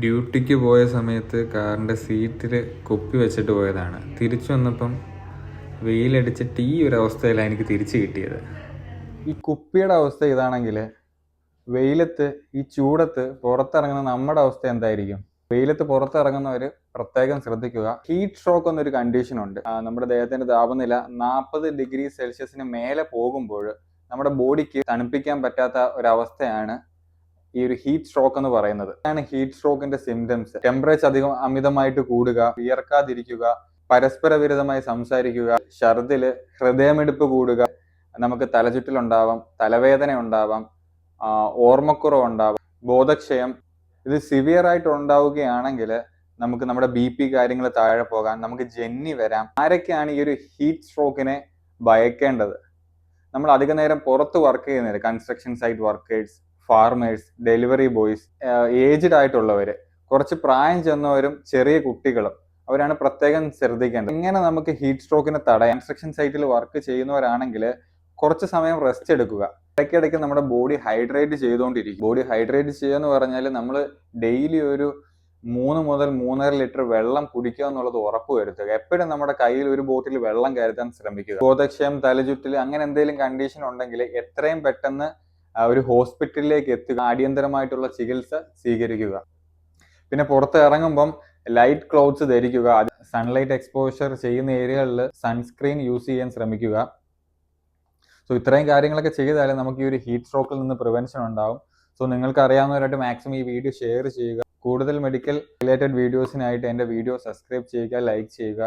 ഡ്യൂട്ടിക്ക് പോയ സമയത്ത് കാറിൻ്റെ സീറ്റിൽ കുപ്പി വെച്ചിട്ട് പോയതാണ്. തിരിച്ചു വന്നപ്പം വെയിലടിച്ചിട്ട് ഈ ഒരു അവസ്ഥയിലാണ് എനിക്ക് തിരിച്ചു കിട്ടിയത്. ഈ കുപ്പിയുടെ അവസ്ഥ ഇതാണെങ്കിൽ വെയിലത്ത് ഈ ചൂടത്ത് പുറത്തിറങ്ങുന്ന നമ്മുടെ അവസ്ഥ എന്തായിരിക്കും? വെയിലത്ത് പുറത്തിറങ്ങുന്നവർ പ്രത്യേകം ശ്രദ്ധിക്കുക. ഹീറ്റ് സ്ട്രോക്ക് എന്നൊരു കണ്ടീഷൻ ഉണ്ട്. നമ്മുടെ ദേഹത്തിന്റെ താപനില 40°C മേലെ പോകുമ്പോൾ നമ്മുടെ ബോഡിക്ക് തണുപ്പിക്കാൻ പറ്റാത്ത ഒരവസ്ഥയാണ് ഈ ഒരു ഹീറ്റ് സ്ട്രോക്ക് എന്ന് പറയുന്നത്. ആണ് ഹീറ്റ് സ്ട്രോക്കിന്റെ സിംറ്റംസ്. ടെമ്പറേച്ചർ അമിതമായിട്ട് കൂടുക, വിയർക്കാതിരിക്കുക, പരസ്പര വിരുദ്ധമായി സംസാരിക്കുക, ഛർദില്, ഹൃദയമിടിപ്പ് കൂടുക, നമുക്ക് തലചുറ്റലുണ്ടാവാം, തലവേദന ഉണ്ടാവാം, ഓർമ്മക്കുറവ് ഉണ്ടാവാം, ബോധക്ഷയം. ഇത് സിവിയർ ആയിട്ട് ഉണ്ടാവുകയാണെങ്കിൽ നമുക്ക് നമ്മുടെ BP കാര്യങ്ങൾ താഴെ പോകാൻ, നമുക്ക് ജന്നി വരാം. ആരൊക്കെയാണ് ഈ ഒരു ഹീറ്റ് സ്ട്രോക്കിനെ ഭയക്കേണ്ടത്? നമ്മൾ അധിക നേരം പുറത്ത് വർക്ക് ചെയ്യുന്നവര്, construction site workers, farmers, delivery boys, aged ആയിട്ടുള്ളവര്, കുറച്ച് പ്രായം ചെന്നവരും ചെറിയ കുട്ടികളും, അവരാണ് പ്രത്യേകം ശ്രദ്ധിക്കേണ്ടത്. എങ്ങനെ നമുക്ക് ഹീറ്റ് സ്ട്രോക്കിനെ തടയാം? കൺസ്ട്രക്ഷൻ സൈറ്റിൽ വർക്ക് ചെയ്യുന്നവരാണെങ്കിൽ കുറച്ച് സമയം റെസ്റ്റ് എടുക്കുക. ഇടയ്ക്കിടയ്ക്ക് നമ്മുടെ ബോഡി ഹൈഡ്രേറ്റ് ചെയ്തുകൊണ്ടിരിക്കും. ബോഡി ഹൈഡ്രേറ്റ് ചെയ്യുക എന്ന് പറഞ്ഞാൽ നമ്മൾ ഡെയിലി ഒരു 3 മുതൽ 3.5 ലിറ്റർ വെള്ളം കുടിക്കുക എന്നുള്ളത് ഉറപ്പ് വരുത്തുക. എപ്പോഴും നമ്മുടെ കയ്യിൽ ഒരു ബോട്ടിൽ വെള്ളം കരുതാൻ ശ്രമിക്കുക. ബോധക്ഷയം, തലചുറ്റൽ, അങ്ങനെ എന്തെങ്കിലും കണ്ടീഷൻ ഉണ്ടെങ്കിൽ എത്രയും പെട്ടെന്ന് ഒരു ഹോസ്പിറ്റലിലേക്ക് എത്തുക, അടിയന്തരമായിട്ടുള്ള ചികിത്സ സ്വീകരിക്കുക. പിന്നെ പുറത്ത് ഇറങ്ങുമ്പം ലൈറ്റ് ക്ലോത്ത്സ് ധരിക്കുക. സൺലൈറ്റ് എക്സ്പോഷർ ചെയ്യുന്ന ഏരിയകളിൽ സൺസ്ക്രീൻ യൂസ് ചെയ്യാൻ ശ്രമിക്കുക. സോ ഇത്രയും കാര്യങ്ങളൊക്കെ ചെയ്താൽ നമുക്ക് ഈ ഒരു ഹീറ്റ് സ്ട്രോക്കിൽ നിന്ന് പ്രിവെൻഷൻ ഉണ്ടാവും. സോ നിങ്ങൾക്ക് അറിയാവുന്നവരായിട്ട് മാക്സിമം ഈ വീഡിയോ ഷെയർ ചെയ്യുക. കൂടുതൽ മെഡിക്കൽ റിലേറ്റഡ് വീഡിയോസിനായിട്ട് എൻ്റെ വീഡിയോ സബ്സ്ക്രൈബ് ചെയ്യുക, ലൈക്ക് ചെയ്യുക.